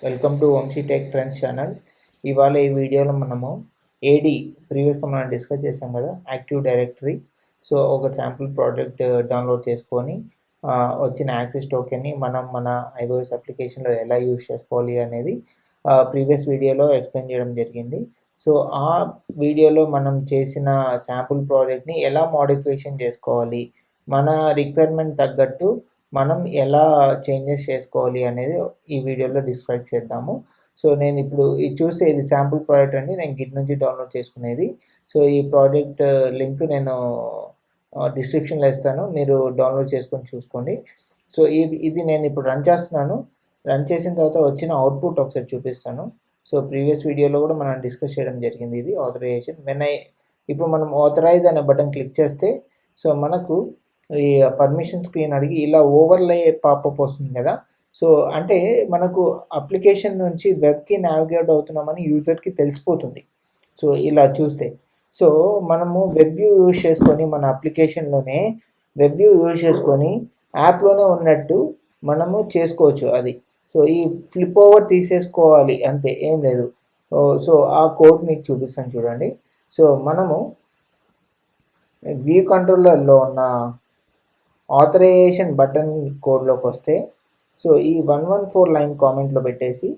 Welcome to Vamshi tech trends channel. ఇవాళ ఈ వీడియోలో మనము ఏడి ప్రీవియస్గా మనం డిస్కస్ చేసాం కదా, యాక్టివ్ డైరెక్టరీ. సో ఒక శాంపుల్ ప్రోడక్ట్ డౌన్లోడ్ చేసుకొని వచ్చిన యాక్సెస్ టోకెన్ని మనం మన iOS అప్లికేషన్లో ఎలా యూజ్ చేసుకోవాలి అనేది ప్రీవియస్ వీడియోలో ఎక్స్ప్లెయిన్ చేయడం జరిగింది. సో ఆ వీడియోలో మనం చేసిన శాంపుల్ ప్రోడక్ట్ని ఎలా మోడిఫికేషన్ చేసుకోవాలి, మన రిక్వైర్మెంట్ తగ్గట్టు మనం ఎలా చేంజెస్ చేసుకోవాలి అనేది ఈ వీడియోలో డిస్క్రైబ్ చేద్దాము. సో నేను ఇప్పుడు ఇది చూస్తే ఇది శాంపుల్ ప్రోడక్ట్ అండి, నేను గిట్ నుంచి డౌన్లోడ్ చేసుకునేది. సో ఈ ప్రోడక్ట్ లింక్ నేను డిస్క్రిప్షన్లో ఇస్తాను, మీరు డౌన్లోడ్ చేసుకొని చూసుకోండి. సో ఇది నేను ఇప్పుడు రన్ చేస్తున్నాను. రన్ చేసిన తర్వాత వచ్చిన అవుట్పుట్ ఒకసారి చూపిస్తాను. సో ప్రీవియస్ వీడియోలో కూడా మనం డిస్కస్ చేయడం జరిగింది ఇది ఆథరైజేషన్. ఇప్పుడు మనం ఆథరైజ్ అనే బటన్ క్లిక్ చేస్తే సో మనకు ఈ పర్మిషన్ స్క్రీన్ అడిగి ఇలా ఓవర్లే పాపప్ వస్తుంది కదా. సో అంటే మనకు అప్లికేషన్ నుంచి వెబ్కి నావిగేట్ అవుతున్నామని యూజర్కి తెలిసిపోతుంది. సో ఇలా చూస్తే సో మనము వెబ్ వ్యూ యూజ్ చేసుకొని మన అప్లికేషన్లోనే వెబ్ వ్యూ యూజ్ చేసుకొని యాప్లోనే ఉన్నట్టు మనము చేసుకోవచ్చు అది. సో ఈ ఫ్లిప్ ఓవర్ తీసేసుకోవాలి అంతే, ఏం లేదు. సో ఆ కోడ్ మీకు చూపిస్తాను చూడండి. సో మనము వ్యూ కంట్రోలర్లో ఉన్న ఆథరైజేషన్ బటన్ కోడ్లోకి వస్తే సో ఈ 114 లైన్ కామెంట్లో పెట్టేసి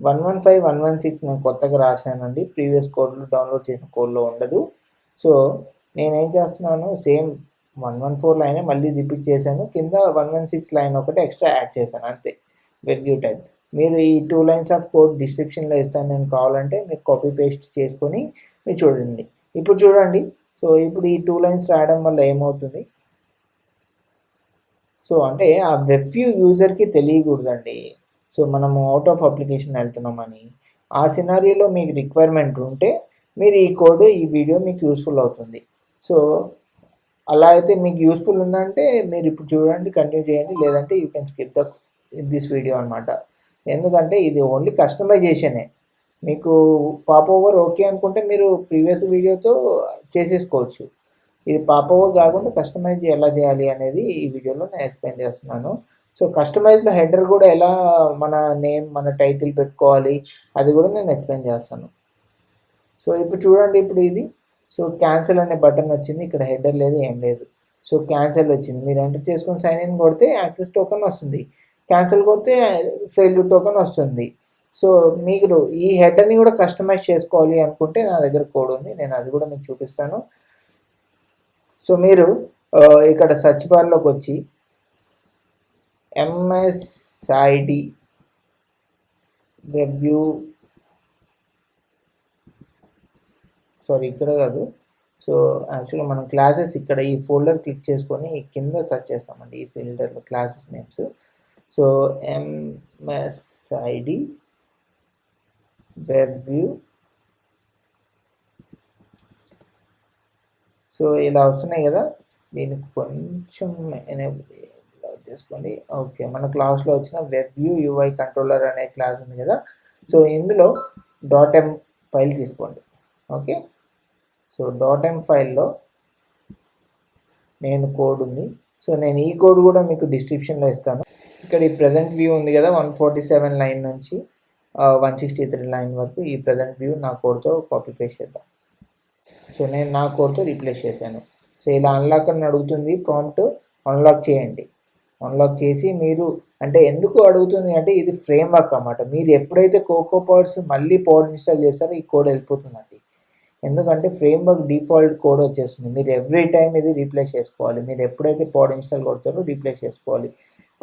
115 116 నేను కొత్తగా రాశానండి, ప్రీవియస్ కోడ్లో డౌన్లోడ్ చేసిన కోడ్లో ఉండదు. సో నేనేం చేస్తున్నాను, సేమ్ 114 లైనే మళ్ళీ రిపీట్ చేశాను, కింద 116 లైన్ ఒకటి ఎక్స్ట్రా యాడ్ చేశాను అంతే, వెబ్ వ్యూ టైప్. మీరు ఈ 2 లైన్స్ ఆఫ్ కోడ్ డిస్క్రిప్షన్లో ఇస్తాను, నేను కావాలంటే మీరు కాపీ పేస్ట్ చేసుకొని మీరు చూడండి. ఇప్పుడు చూడండి, సో ఇప్పుడు ఈ 2 లైన్స్ రాయడం వల్ల ఏమవుతుంది, సో అంటే ఆ వెబ్ వ్యూ యూజర్కి తెలియకూడదండి. సో మనము అవుట్ ఆఫ్ అప్లికేషన్ వెళ్తున్నామని. ఆ సినారియోలో మీకు రిక్వైర్మెంట్ ఉంటే మీరు ఈ కోడ్, ఈ వీడియో మీకు యూస్ఫుల్ అవుతుంది. సో అలా అయితే మీకు యూస్ఫుల్ ఉందంటే మీరు ఇప్పుడు చూడండి, కంటిన్యూ చేయండి, లేదంటే you can skip this video అనమాట. ఎందుకంటే ఇది ఓన్లీ కస్టమైజేషనే. మీకు పాప్ ఓవర్ ఓకే అనుకుంటే మీరు ప్రీవియస్ వీడియోతో చేసేసుకోవచ్చు. ఇది పాప్ ఓవర్ కాకుండా కస్టమైజ్ ఎలా చేయాలి అనేది ఈ వీడియోలో నేను ఎక్స్ప్లెయిన్ చేస్తున్నాను. సో కస్టమైజ్లో హెడర్ కూడా ఎలా మన నేమ్, మన టైటిల్ పెట్టుకోవాలి అది కూడా నేను ఎక్స్ప్లెయిన్ చేస్తాను. సో ఇప్పుడు చూడండి, ఇప్పుడు ఇది సో క్యాన్సిల్ అనే బటన్ వచ్చింది, ఇక్కడ హెడర్ లేదు, ఏం లేదు. సో క్యాన్సిల్ వచ్చింది, మీరు ఎంటర్ చేసుకొని సైన్ ఇన్ కొడితే యాక్సెస్ టోకెన్ వస్తుంది, క్యాన్సిల్ కొడితే ఫెయిల్యూర్ టోకెన్ వస్తుంది. సో మీరు ఈ హెడర్ని కూడా కస్టమైజ్ చేసుకోవాలి అనుకుంటే నా దగ్గర కోడ్ ఉంది, నేను అది కూడా మీకు చూపిస్తాను. సో మీరు ఇక్కడ సర్చ్ బార్లోకి వచ్చి ఎంఎస్ఐడి వెబ్ వ్యూ, సారీ ఇక్కడ కాదు, సో యాక్చువల్గా మనం క్లాసెస్ ఇక్కడ ఈ ఫోల్డర్ క్లిక్ చేసుకొని కింద సెర్చ్ చేస్తామండి ఈ ఫోల్డర్లో classes names. So M S I D web view, so ఇలా వస్తున్నాయి కదా, దీనికి కొంచెం ఎనేబుల్ చేసుకోండి. ఓకే, మన క్లాస్లో వచ్చిన వెబ్ వ్యూ యూఐ కంట్రోలర్ అనే క్లాస్ ఉంది కదా, సో ఇందులో .m ఫైల్ తీసుకోండి. ఓకే, సో .m ఫైల్లో నేను కోడ్ ఉంది, సో నేను ఈ కోడ్ కూడా మీకు డిస్క్రిప్షన్లో ఇస్తాను. ఇక్కడ ఈ ప్రజెంట్ వ్యూ ఉంది కదా, 147 లైన్ నుంచి 163 లైన్ వరకు ఈ ప్రజెంట్ వ్యూ నా కోడ్తో కాపీ పేస్ట్ చేద్దాం. సో నేను నా కోడ్తో రీప్లేస్ చేశాను. సో ఇలా అన్లాక్ అని అడుగుతుంది, ప్రాంప్ట్ అన్లాక్ చేయండి. అన్లాక్ చేసి మీరు అంటే ఎందుకు అడుగుతుంది అంటే ఇది ఫ్రేమ్ వర్క్ అన్నమాట. మీరు ఎప్పుడైతే కోకో పాడ్స్ మళ్ళీ పాడ్ ఇన్స్టాల్ చేస్తారో ఈ కోడ్ వెళ్ళిపోతుందండి. ఎందుకంటే ఫ్రేమ్ వర్క్ డిఫాల్ట్ కోడ్ వచ్చేస్తుంది, మీరు ఎవ్రీ టైం ఇది రీప్లేస్ చేసుకోవాలి. మీరు ఎప్పుడైతే పాడ్ ఇన్స్టాల్ కొడతారో రీప్లేస్ చేసుకోవాలి.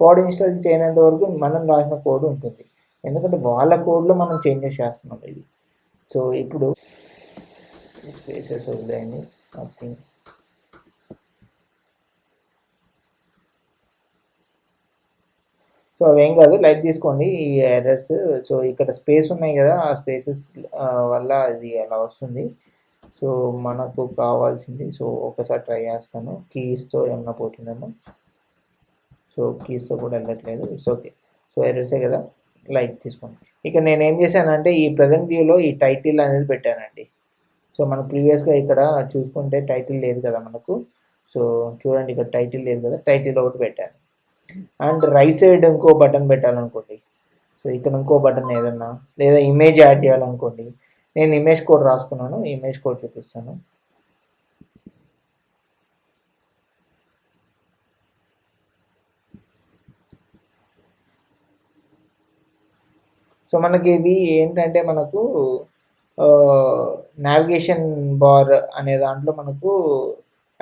పాడ్ ఇన్స్టాల్ చేయనంత వరకు మనం రాసిన కోడ్ ఉంటుంది, ఎందుకంటే వాళ్ళ కోడ్లో మనం చేంజెస్ చేస్తున్నాం ఇది. సో ఇప్పుడు స్పేసెస్ వదిలేయండి, నథింగ్. సో అవేం కాదు, లైట్ తీసుకోండి ఈ ఎర్రర్స్. సో ఇక్కడ స్పేస్ ఉన్నాయి కదా, ఆ స్పేసెస్ వల్ల ఇది అలా వస్తుంది. సో మనకు కావాల్సింది, సో ఒకసారి ట్రై చేస్తాను, కీస్తో ఏమన్నా పోతుందేమో. సో కీస్తో కూడా వెళ్ళట్లేదు, ఇట్స్ ఓకే. సో ఎర్రర్సే కదా, లైట్ తీసుకోండి. ఇక నేను ఏం చేశానంటే ఈ ప్రజెంట్ వ్యూలో ఈ టైటిల్ అనేది పెట్టానండి. సో మనకు ప్రీవియస్గా ఇక్కడ చూసుకుంటే టైటిల్ లేదు కదా మనకు. సో చూడండి, ఇక్కడ టైటిల్ లేదు కదా, టైటిల్ ఒకటి పెట్టాను. అండ్ రైట్ సైడ్ ఇంకో బటన్ పెట్టాలనుకోండి. సో ఇక్కడ ఇంకో బటన్ ఏదన్నా లేదా ఇమేజ్ యాడ్ చేయాలనుకోండి, నేను ఇమేజ్ కోడ్ రాసుకున్నాను, ఇమేజ్ కోడ్ చూపిస్తాను. సో మనకి ఇవి ఏంటంటే మనకు నావిగేషన్ బార్ అనే దాంట్లో మనకు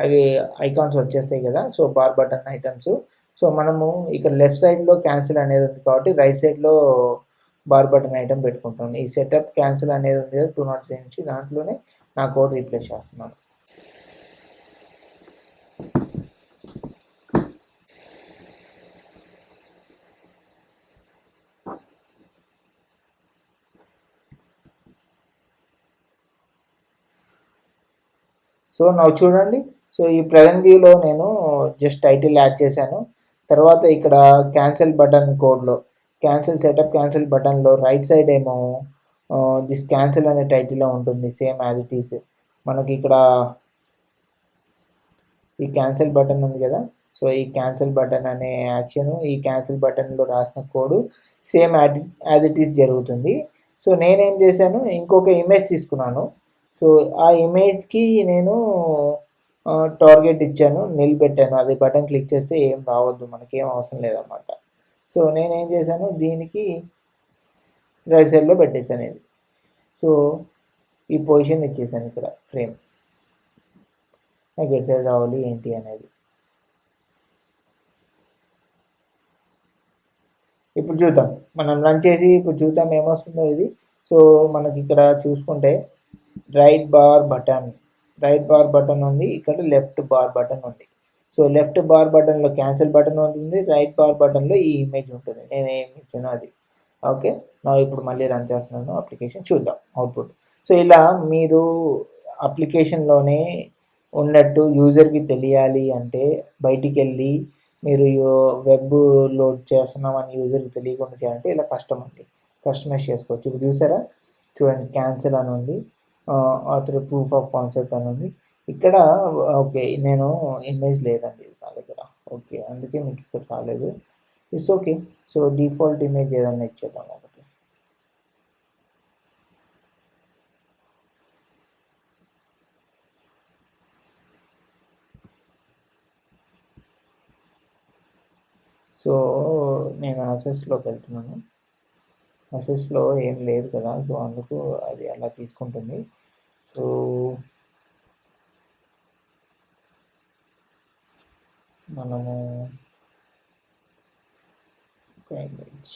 అవి ఐకాన్స్ వచ్చేస్తాయి కదా. So bar button items. So మనము ఇక్కడ లెఫ్ట్ సైడ్లో క్యాన్సిల్ అనేది ఉంది కాబట్టి రైట్ సైడ్లో బార్ బటన్ ఐటమ్ పెట్టుకుంటాను. ఈ సెటప్ క్యాన్సిల్ అనేది ఉంది కదా 203 నుంచి, దాంట్లోనే నా కోడ్ రీప్లేస్ చేస్తున్నాను. సో నాకు చూడండి, సో ఈ ప్రజెంట్ వ్యూలో నేను జస్ట్ టైటిల్ యాడ్ చేశాను. తర్వాత ఇక్కడ క్యాన్సిల్ బటన్ కోడ్లో క్యాన్సిల్ సెటప్ క్యాన్సిల్ బటన్లో రైట్ సైడ్ ఏమో దిస్ క్యాన్సిల్ అనే టైటిల్లో ఉంటుంది, సేమ్ యాజ్ ఇట్ ఈస్. మనకి ఇక్కడ ఈ క్యాన్సిల్ బటన్ ఉంది కదా. సో ఈ క్యాన్సిల్ బటన్ అనే యాక్షన్, ఈ క్యాన్సిల్ బటన్లో రాసిన code same as it is జరుగుతుంది. సో నేనేం చేశాను, ఇంకొక ఇమేజ్ తీసుకున్నాను. సో ఆ ఇమేజ్కి నేను టార్గెట్ ఇచ్చాను, నిలబెట్టాను. అది బటన్ క్లిక్ చేస్తే ఏం రావద్దు, మనకేం అవసరం లేదన్నమాట. సో నేనేం చేశాను, దీనికి రైట్ సైడ్లో పెట్టేశాను ఇది. సో ఈ పొజిషన్ ఇచ్చేసాను ఇక్కడ ఫ్రేమ్. నాకు ఎటు సైడ్ రావాలి ఏంటి అనేది. ఇప్పుడు చూద్దాం, మనం రన్ చేసి ఇప్పుడు చూద్దాం ఏమొస్తుందో ఇది. సో మనకి ఇక్కడ చూసుకుంటే రైట్ బార్ బటన్ ఉంది, ఇక్కడ లెఫ్ట్ బార్ బటన్ ఉంది. సో లెఫ్ట్ బార్ బటన్లో క్యాన్సిల్ బటన్ ఉంటుంది, రైట్ బార్ బటన్లో ఈ ఇమేజ్ ఉంటుంది, నేను ఏమి ఇచ్చానో అది. ఓకే, నా ఇప్పుడు మళ్ళీ రన్ చేస్తున్నాను అప్లికేషన్, చూద్దాం అవుట్పుట్. సో ఇలా మీరు అప్లికేషన్లోనే ఉన్నట్టు యూజర్కి తెలియాలి అంటే బయటికి వెళ్ళి మీరు వెబ్ లోడ్ చేస్తున్నామని యూజర్కి తెలియకుండా చేయాలంటే ఇలా కస్టమైజ్ చేసుకోవచ్చు. ఇప్పుడు చూసారా, చూడండి క్యాన్సిల్ అని ఉంది, ఆథర్ ప్రూఫ్ ఆఫ్ కాన్సెప్ట్ అని ఉంది. ఇక్కడ ఓకే, నేను ఇమేజ్ లేదండి నా దగ్గర, ఓకే అందుకే మీకు ఇక్కడ రాలేదు. It's okay. So default image ఏదన్నా ఇచ్చేద్దాం ఒకటి. సో నేను అసెస్లోకి వెళ్తున్నాను, అసెస్లో ఏం లేదు కదా, సో అందుకు అది అలా తీసుకుంటుంది. సో మనము ఇమేజ్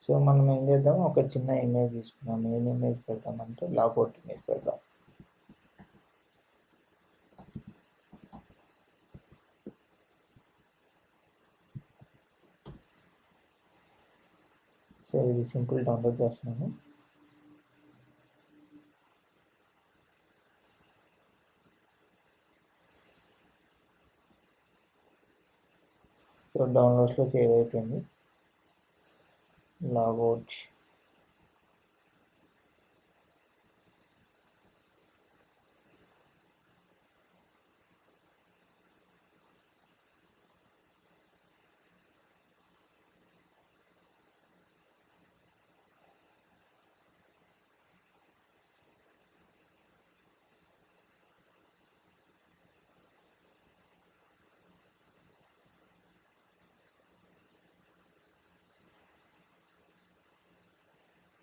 సో మనం ఏం చేద్దాం, ఒక చిన్న ఇమేజ్ తీసుకున్నాం. ఏం ఇమేజ్ పెడతామంటే లాగౌట్ ఇమేజ్ పెడదాం. సో ఇది సింపుల్ డౌన్లోడ్ చేస్తున్నాను. సో డౌన్లోడ్స్లో సేవ్ అయిపోయింది. లాగౌట్,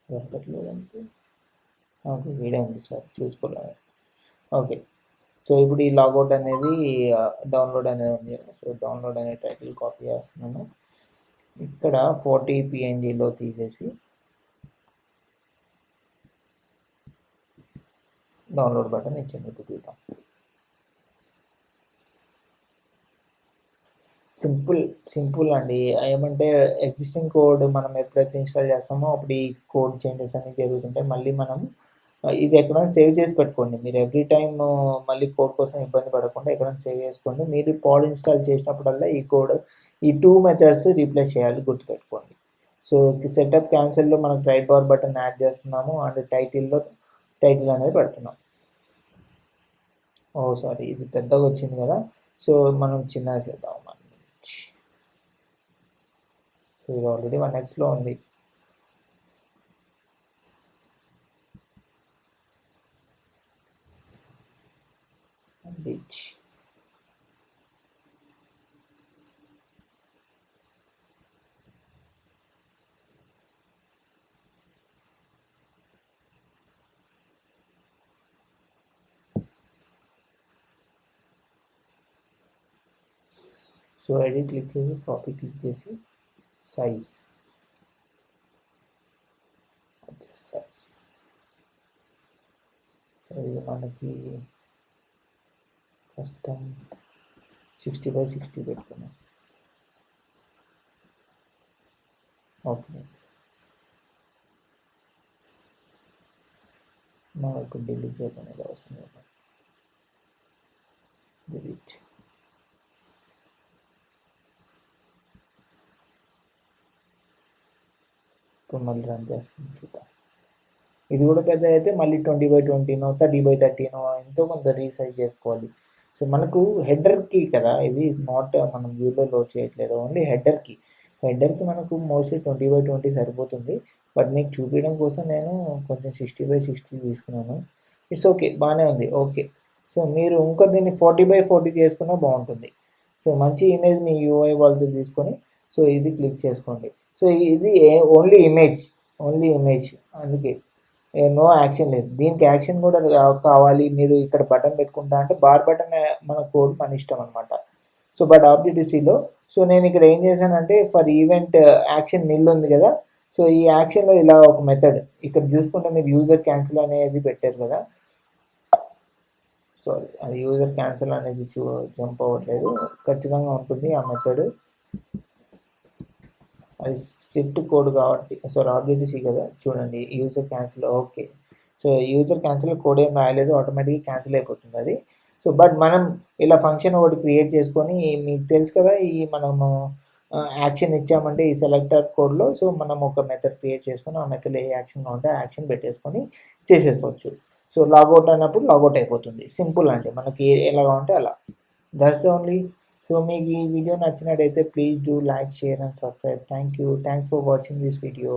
దొరకట్లేదంటే ఓకే వీడియో ఉంది సార్, చూసుకోలేదు. ఓకే, సో ఇప్పుడు ఈ లాగౌట్ అనేది డౌన్లోడ్ అనేది ఉంది. సో డౌన్లోడ్ అనే టైటిల్ కాపీ చేస్తున్నాను, ఇక్కడ 40 PNGలో తీసేసి డౌన్లోడ్ బటన్ ఇచ్చింది. ఇప్పుడు చూద్దాం. సింపుల్ అండి. ఏమంటే ఎగ్జిస్టింగ్ కోడ్ మనం ఎప్పుడైతే ఇన్స్టాల్ చేస్తామో అప్పుడు ఈ కోడ్ చేంజెస్ అనేవి జరుగుతుంటాయి. మళ్ళీ మనం ఇది ఎక్కడైనా సేవ్ చేసి పెట్టుకోండి. మీరు ఎవ్రీ టైమ్ మళ్ళీ కోడ్ కోసం ఇబ్బంది పడకుండా ఎక్కడైనా సేవ్ చేసుకోండి. మీరు పాడ్ ఇన్‌స్టాల్ చేసినప్పుడల్లా ఈ కోడ్ ఈ 2 మెథడ్స్ రీప్లేస్ చేయాలి గుర్తుపెట్టుకోండి. సో, సెటప్ క్యాన్సెల్‌లో మనం రైట్ బార్ బటన్ యాడ్ చేస్తున్నాము అండ్ టైటిల్ అనేది పెడుతున్నాం. ఓహ్! సారీ ఇది పెద్దగా వచ్చింది కదా! సో, మనం చిన్నగా చేద్దాం. 1 సో, ఇది ఆల్రెడీ 1xలో ఉంది. బీచ్ సో, ఎడిట్ క్లిక్ చేసి కాపీ క్లిక్ చేసి సైజ్ అడ్జస్ట్ సైజ్. సో, ఇది మనకి కస్టమ్ 60/60 పెట్టుకున్నాం. ఓకే. మనకు డిలీట్ చేయడం అనేది అవసరం లేదు. డిలీట్. ఇప్పుడు మళ్ళీ రన్ చేస్తాం చూద్దాం. ఇది కూడా పెద్ద అయితే మళ్ళీ 20/20నో 30/30నో ఎంతో కొంత రీసైజ్ చేసుకోవాలి. సో మనకు హెడర్కి కదా ఇది నాట్ మనం వ్యూలో లోడ్ చేయట్లేదు, ఓన్లీ హెడర్కి మనకు మోస్ట్లీ 20/20 సరిపోతుంది. బట్ మీకు చూపించడం కోసం నేను కొంచెం 60/60 తీసుకున్నాను. ఇట్స్ ఓకే, బాగానే ఉంది. ఓకే. సో మీరు ఇంకా దీన్ని 40/40 చేసుకున్నా బాగుంటుంది. సో మంచి ఇమేజ్ మీ యూఐ వాళ్ళతో తీసుకొని సో ఇది క్లిక్ చేసుకోండి. సో ఇది ఓన్లీ ఇమేజ్ అందుకే నో యాక్షన్ లేదు. దీనికి యాక్షన్ కూడా కావాలి. మీరు ఇక్కడ బటన్ పెట్టుకుంటా అంటే బార్ బటన్ మన కోడ్ మన ఇష్టం అనమాట. సో బట్ ఆబ్జెక్టివ్-Cలో సో నేను ఇక్కడ ఏం చేశానంటే ఫర్ ఈవెంట్ యాక్షన్ నిల్ ఉంది కదా, సో ఈ యాక్షన్లో ఇలా ఒక మెథడ్ ఇక్కడ చూసుకుంటే మీరు యూజర్ క్యాన్సిల్ అనేది పెట్టారు కదా, సారీ అది యూజర్ క్యాన్సిల్ అనేది జంప్ అవ్వట్లేదు, ఖచ్చితంగా ఉంటుంది ఆ మెథడ్. అది స్క్రిప్ట్ కోడ్ కాబట్టి సారీ ఆబ్జెక్టివ్-C కదా, చూడండి user cancel. Okay. So user cancel code ఏం రాయలేదు, ఆటోమేటిక్గా క్యాన్సిల్ అయిపోతుంది అది. సో బట్ మనం ఇలా ఫంక్షన్ ఒకటి క్రియేట్ చేసుకొని మీకు తెలుసు కదా ఈ మనము యాక్షన్ ఇచ్చామంటే ఈ సెలెక్టర్ కోడ్లో సో మనం ఒక మెథడ్ క్రియేట్ చేసుకొని ఆ మెథడ్లో ఏ యాక్షన్ ఉంటే ఆ యాక్షన్ పెట్టేసుకొని చేసేసుకోవచ్చు. సో లాగౌట్ అయినప్పుడు లాగౌట్ అయిపోతుంది. సింపుల్ అండి, మనకి ఎలాగా ఉంటే అలా. That's only. సో మీకు ఈ వీడియో నచ్చినట్టయితే please do like, share and subscribe. Thank you. Thanks for watching this video.